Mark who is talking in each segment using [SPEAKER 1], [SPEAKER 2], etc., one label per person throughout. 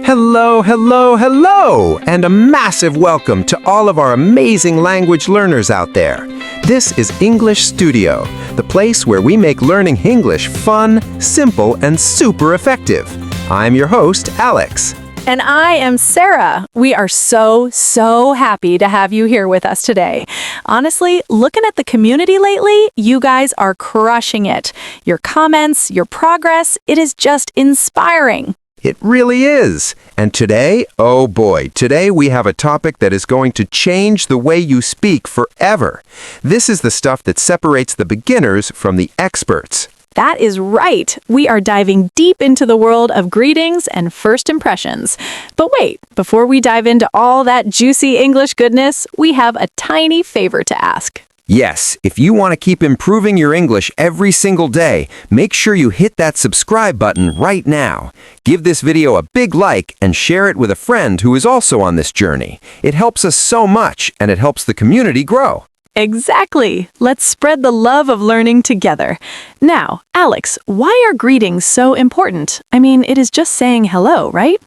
[SPEAKER 1] Hello, hello, hello, and a massive welcome to all of our amazing language learners out there. This is English Studio, the place where we make learning English fun, simple, and super effective. I'm your host, Alex.
[SPEAKER 2] And I am Sarah. We are so happy to have you here with us today. Honestly, looking at the community lately, you guys are crushing it. Your comments, your progress, it is just inspiring.
[SPEAKER 1] It really is. And today, oh boy, today we have a topic that is going to change the way you speak forever. This is the stuff that separates the beginners from the experts.
[SPEAKER 2] That is right. We are diving deep into the world of greetings and first impressions. But wait, before we dive into all that juicy English goodness, we have a tiny favor to ask.
[SPEAKER 1] Yes, if you want to keep improving your English every single day, make sure you hit that subscribe button right now. Give this video a big like and share it with a friend who is also on this journey. It helps us so much, and it helps the community grow.
[SPEAKER 2] Exactly. Let's spread the love of learning together. Now, Alex, why are greetings so important? I mean, it is just saying hello, right?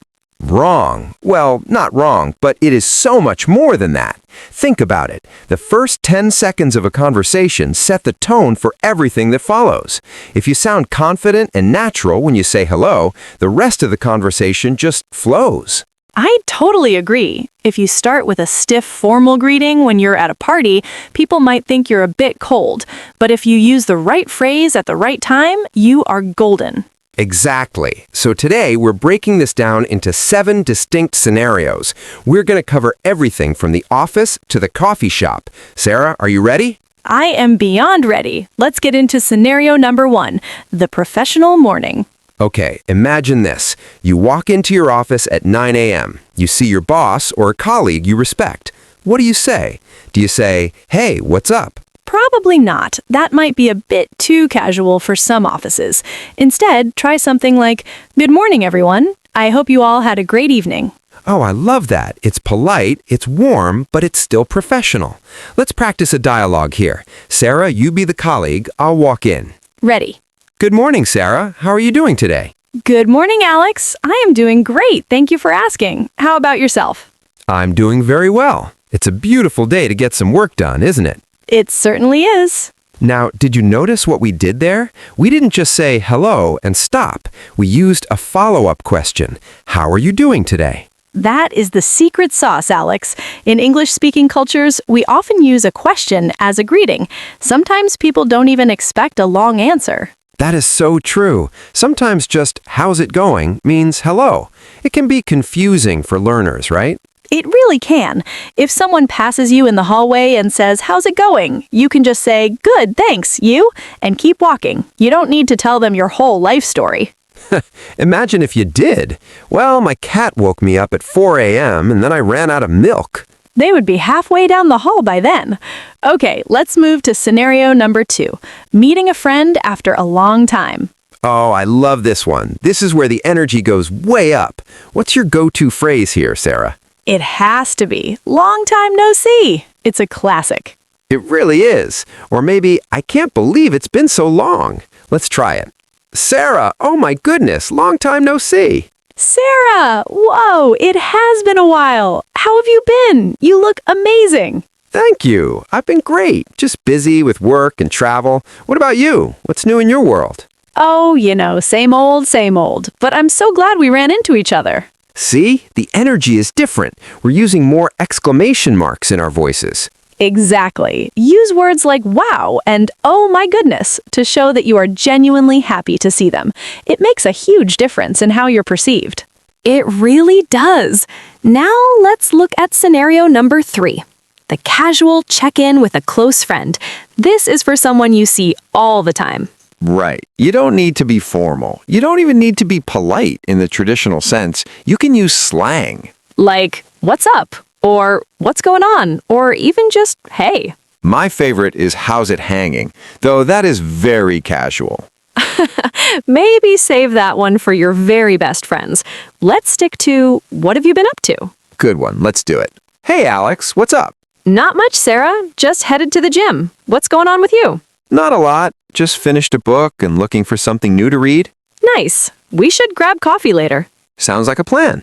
[SPEAKER 1] Wrong. Well, not wrong, but it is so much more than that. Think about it. The first 10 seconds of a conversation set the tone for everything that follows. If you sound confident and natural when you say hello, the rest of the conversation just flows.
[SPEAKER 2] I totally agree. If you start with a stiff, formal greeting when you're at a party, people might think you're a bit cold. But if you use the right phrase at the right time, you are golden.
[SPEAKER 1] Exactly. So today, we're breaking this down into 7 distinct scenarios. We're going to cover everything from the office to the coffee shop. Sarah, are you ready?
[SPEAKER 2] I am beyond ready. Let's get into scenario number 1, the professional morning.
[SPEAKER 1] Okay, imagine this. You walk into your office at 9 a.m. You see your boss or a colleague you respect. What do you say? Do you say, "Hey, what's up?"
[SPEAKER 2] Probably not. That might be a bit too casual for some offices. Instead, try something like, "Good morning, everyone. I hope you all had a great evening."
[SPEAKER 1] Oh, I love that. It's polite, it's warm, but it's still professional. Let's practice a dialogue here. Sarah, you be the colleague. I'll walk in.
[SPEAKER 2] Ready.
[SPEAKER 1] Good morning, Sarah. How are you doing today?
[SPEAKER 2] Good morning, Alex. I am doing great. Thank you for asking. How about yourself?
[SPEAKER 1] I'm doing very well. It's a beautiful day to get some work done, isn't it?
[SPEAKER 2] It certainly is.
[SPEAKER 1] Now, did you notice what we did there? We didn't just say hello and stop. We used a follow-up question. How are you doing today?
[SPEAKER 2] That is the secret sauce, Alex. In English-speaking cultures, we often use a question as a greeting. Sometimes people don't even expect a long answer.
[SPEAKER 1] That is so true. Sometimes just "how's it going" means hello. It can be confusing for learners, right?
[SPEAKER 2] It really can. If someone passes you in the hallway and says, "How's it going?" you can just say, "Good, thanks, you?" and keep walking. You don't need to tell them your whole life story.
[SPEAKER 1] Imagine if you did. Well, my cat woke me up at 4 a.m. and then I ran out of milk.
[SPEAKER 2] They would be halfway down the hall by then. Okay, let's move to scenario number 2, meeting a friend after a long time.
[SPEAKER 1] Oh, I love this one. This is where the energy goes way up. What's your go-to phrase here, Sarah?
[SPEAKER 2] It has to be, "Long time no see." It's a classic.
[SPEAKER 1] It really is. Or maybe, "I can't believe it's been so long." Let's try it. Sarah, oh my goodness, long time no see.
[SPEAKER 2] Sarah, whoa, it has been a while. How have you been? You look amazing.
[SPEAKER 1] Thank you. I've been great. Just busy with work and travel. What about you? What's new in your world?
[SPEAKER 2] Oh, same old. But I'm so glad we ran into each other.
[SPEAKER 1] See? The energy is different. We're using more exclamation marks in our voices.
[SPEAKER 2] Exactly. Use words like "wow" and "oh my goodness" to show that you are genuinely happy to see them. It makes a huge difference in how you're perceived. It really does. Now let's look at scenario number 3. The casual check-in with a close friend. This is for someone you see all the time.
[SPEAKER 1] Right. You don't need to be formal. You don't even need to be polite in the traditional sense. You can use slang.
[SPEAKER 2] Like, "What's up?" or "What's going on?" or even just "Hey."
[SPEAKER 1] My favorite is "how's it hanging?" though that is very casual.
[SPEAKER 2] Maybe save that one for your very best friends. Let's stick to "What have you been up to?"
[SPEAKER 1] Good one. Let's do it. Hey, Alex, what's up?
[SPEAKER 2] Not much, Sarah. Just headed to the gym. What's going on with you?
[SPEAKER 1] Not a lot. Just finished a book and looking for something new to read.
[SPEAKER 2] Nice. We should grab coffee later.
[SPEAKER 1] Sounds like a plan.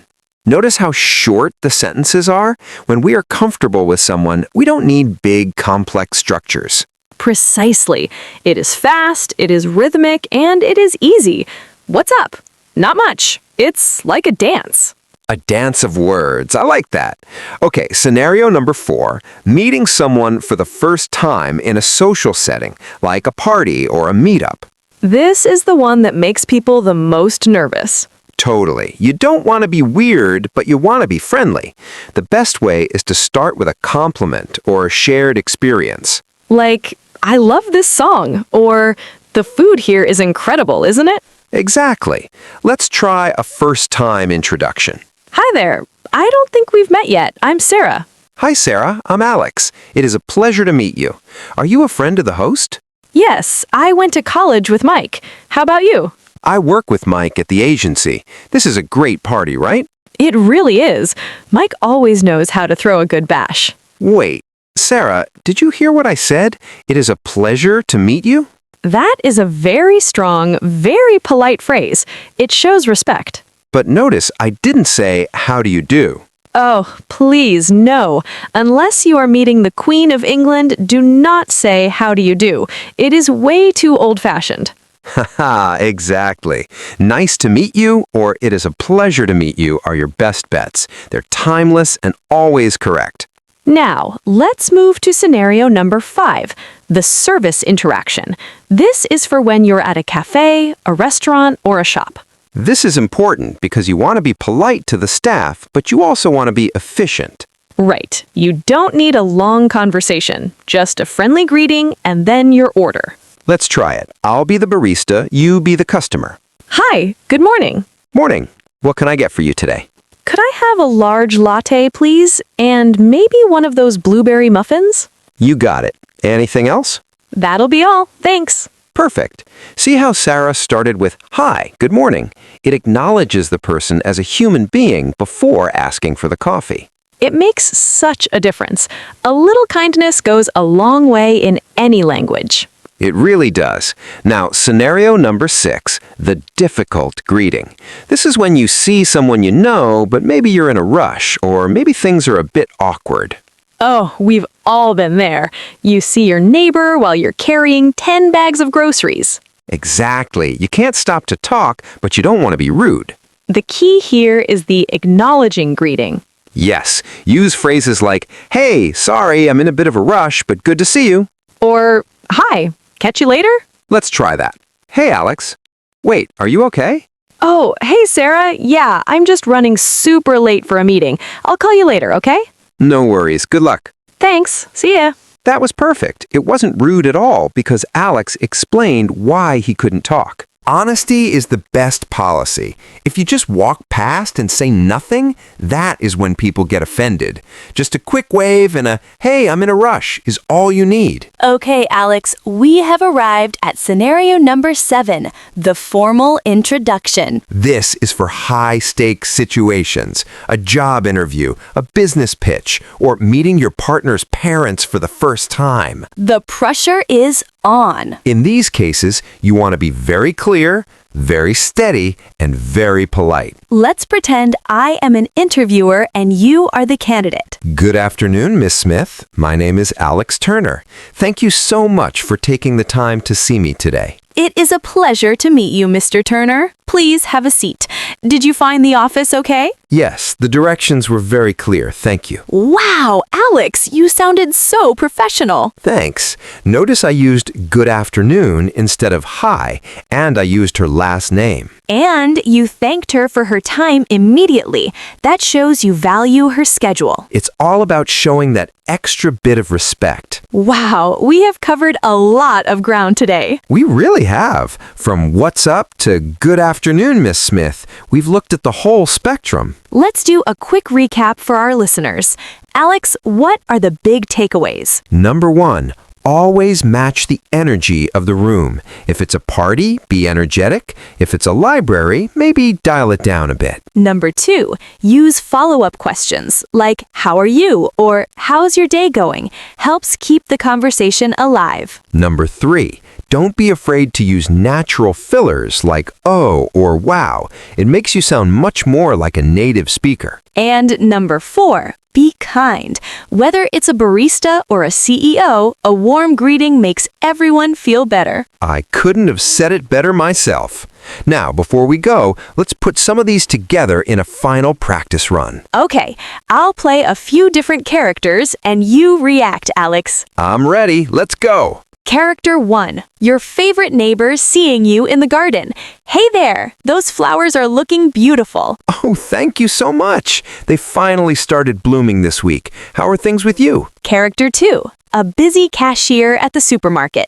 [SPEAKER 1] Notice how short the sentences are? When we are comfortable with someone, we don't need big, complex structures.
[SPEAKER 2] Precisely. It is fast, it is rhythmic, and it is easy. What's up? Not much. It's like a dance.
[SPEAKER 1] A dance of words. I like that. Okay, scenario number 4, meeting someone for the first time in a social setting, like a party or a meetup.
[SPEAKER 2] This is the one that makes people the most nervous.
[SPEAKER 1] Totally. You don't want to be weird, but you want to be friendly. The best way is to start with a compliment or a shared experience.
[SPEAKER 2] Like, I love this song, or the food here is incredible, isn't it?
[SPEAKER 1] Exactly. Let's try a first-time introduction.
[SPEAKER 2] Hi there. I don't think we've met yet. I'm Sarah.
[SPEAKER 1] Hi, Sarah. I'm Alex. It is a pleasure to meet you. Are you a friend of the host?
[SPEAKER 2] Yes, I went to college with Mike. How about you?
[SPEAKER 1] I work with Mike at the agency. This is a great party, right?
[SPEAKER 2] It really is. Mike always knows how to throw a good bash.
[SPEAKER 1] Wait, Sarah, did you hear what I said? It is a pleasure to meet you?
[SPEAKER 2] That is a very strong, very polite phrase. It shows respect.
[SPEAKER 1] But notice I didn't say, how do you do?
[SPEAKER 2] Oh, please, no. Unless you are meeting the Queen of England, do not say, how do you do? It is way too old-fashioned.
[SPEAKER 1] Haha, exactly. Nice to meet you or it is a pleasure to meet you are your best bets. They're timeless and always correct.
[SPEAKER 2] Now, let's move to scenario number 5, the service interaction. This is for when you're at a cafe, a restaurant, or a shop.
[SPEAKER 1] This is important because you want to be polite to the staff, but you also want to be efficient.
[SPEAKER 2] Right. You don't need a long conversation, just a friendly greeting and then your order.
[SPEAKER 1] Let's try it. I'll be the barista, you be the customer.
[SPEAKER 2] Hi, good morning.
[SPEAKER 1] Morning. What can I get for you today?
[SPEAKER 2] Could I have a large latte, please? And maybe one of those blueberry muffins?
[SPEAKER 1] You got it. Anything else?
[SPEAKER 2] That'll be all. Thanks.
[SPEAKER 1] Perfect. See how Sarah started with, hi, good morning. It acknowledges the person as a human being before asking for the coffee.
[SPEAKER 2] It makes such a difference. A little kindness goes a long way in any language.
[SPEAKER 1] It really does. Now, scenario number 6, the difficult greeting. This is when you see someone you know, but maybe you're in a rush, or maybe things are a bit awkward.
[SPEAKER 2] Oh, we've all been there. You see your neighbor while you're carrying 10 bags of groceries.
[SPEAKER 1] Exactly. You can't stop to talk, but you don't want to be rude.
[SPEAKER 2] The key here is the acknowledging greeting.
[SPEAKER 1] Yes, use phrases like, hey, sorry, I'm in a bit of a rush, but good to see you.
[SPEAKER 2] Or, hi, catch you later?
[SPEAKER 1] Let's try that. Hey, Alex. Wait, are you okay?
[SPEAKER 2] Oh, hey, Sarah. Yeah, I'm just running super late for a meeting. I'll call you later, okay?
[SPEAKER 1] No worries. Good luck.
[SPEAKER 2] Thanks. See ya.
[SPEAKER 1] That was perfect. It wasn't rude at all because Alex explained why he couldn't talk. Honesty is the best policy. If you just walk past and say nothing, that is when people get offended. Just a quick wave and a, hey, I'm in a rush is all you need.
[SPEAKER 3] Okay, Alex, we have arrived at scenario number 7, the formal introduction.
[SPEAKER 1] This is for high-stakes situations, a job interview, a business pitch, or meeting your partner's parents for the first time.
[SPEAKER 3] The pressure is on.
[SPEAKER 1] In these cases, you want to be very clear, very steady, and very polite.
[SPEAKER 3] Let's pretend I am an interviewer and you are the candidate.
[SPEAKER 1] Good afternoon, Miss Smith. My name is Alex Turner. Thank you so much for taking the time to see me today.
[SPEAKER 3] It is a pleasure to meet you, Mr. Turner. Please have a seat. Did you find the office okay?
[SPEAKER 1] Yes, the directions were very clear. Thank you.
[SPEAKER 3] Wow, Alex, you sounded so professional.
[SPEAKER 1] Thanks. Notice I used good afternoon instead of hi, and I used her last name.
[SPEAKER 3] And you thanked her for her time immediately. That shows you value her schedule.
[SPEAKER 1] It's all about showing that extra bit of respect.
[SPEAKER 3] Wow, we have covered a lot of ground today.
[SPEAKER 1] We really have. From what's up to good afternoon, Miss Smith. We've looked at the whole spectrum.
[SPEAKER 3] Let's do a quick recap for our listeners. Alex, what are the big takeaways?
[SPEAKER 1] Number 1, always match the energy of the room. If it's a party, be energetic. If it's a library, maybe dial it down a bit.
[SPEAKER 3] Number 2, use follow-up questions like, how are you? Or how's your day going? Helps keep the conversation alive.
[SPEAKER 1] Number 3, Don't be afraid to use natural fillers like oh or wow. It makes you sound much more like a native speaker.
[SPEAKER 2] And number 4, be kind. Whether it's a barista or a CEO, a warm greeting makes everyone feel better.
[SPEAKER 1] I couldn't have said it better myself. Now, before we go, let's put some of these together in a final practice run.
[SPEAKER 2] Okay, I'll play a few different characters and you react, Alex.
[SPEAKER 1] I'm ready. Let's go.
[SPEAKER 2] Character 1, your favorite neighbor seeing you in the garden. Hey there, those flowers are looking beautiful.
[SPEAKER 1] Oh, thank you so much. They finally started blooming this week. How are things with you?
[SPEAKER 2] Character 2, a busy cashier at the supermarket.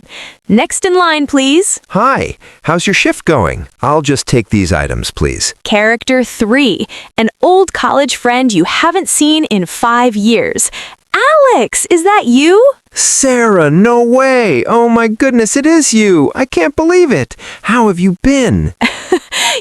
[SPEAKER 2] Next in line, please.
[SPEAKER 1] Hi, how's your shift going? I'll just take these items, please.
[SPEAKER 2] Character 3, an old college friend you haven't seen in 5 years. Alex, is that you?
[SPEAKER 1] Sarah, no way. Oh my goodness, it is you. I can't believe it. How have you been?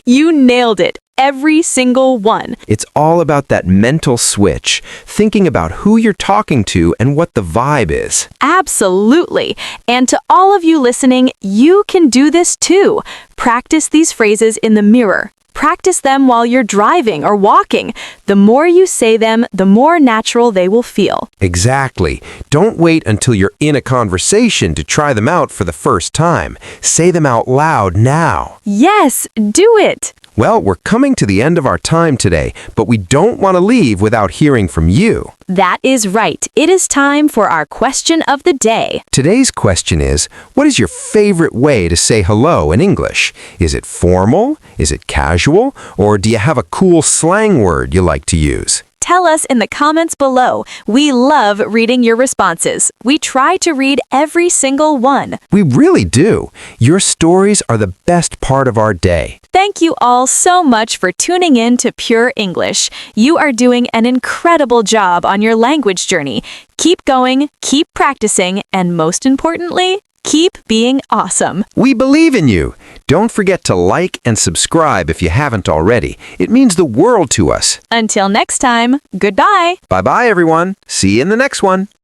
[SPEAKER 2] You nailed it. Every single one.
[SPEAKER 1] It's all about that mental switch, thinking about who you're talking to and what the vibe is.
[SPEAKER 2] Absolutely. And to all of you listening, you can do this too. Practice these phrases in the mirror. Practice them while you're driving or walking. The more you say them, the more natural they will feel.
[SPEAKER 1] Exactly. Don't wait until you're in a conversation to try them out for the first time. Say them out loud now.
[SPEAKER 2] Yes, do it.
[SPEAKER 1] Well, we're coming to the end of our time today, but we don't want to leave without hearing from you.
[SPEAKER 2] That is right. It is time for our question of the day.
[SPEAKER 1] Today's question is, what is your favorite way to say hello in English? Is it formal? Is it casual? Or do you have a cool slang word you like to use?
[SPEAKER 2] Tell us in the comments below. We love reading your responses. We try to read every single one.
[SPEAKER 1] We really do. Your stories are the best part of our day.
[SPEAKER 2] Thank you all so much for tuning in to Pure English. You are doing an incredible job on your language journey. Keep going, keep practicing, and most importantly, keep being awesome.
[SPEAKER 1] We believe in you. Don't forget to like and subscribe if you haven't already. It means the world to us.
[SPEAKER 2] Until next time, goodbye.
[SPEAKER 1] Bye-bye, everyone. See you in the next one.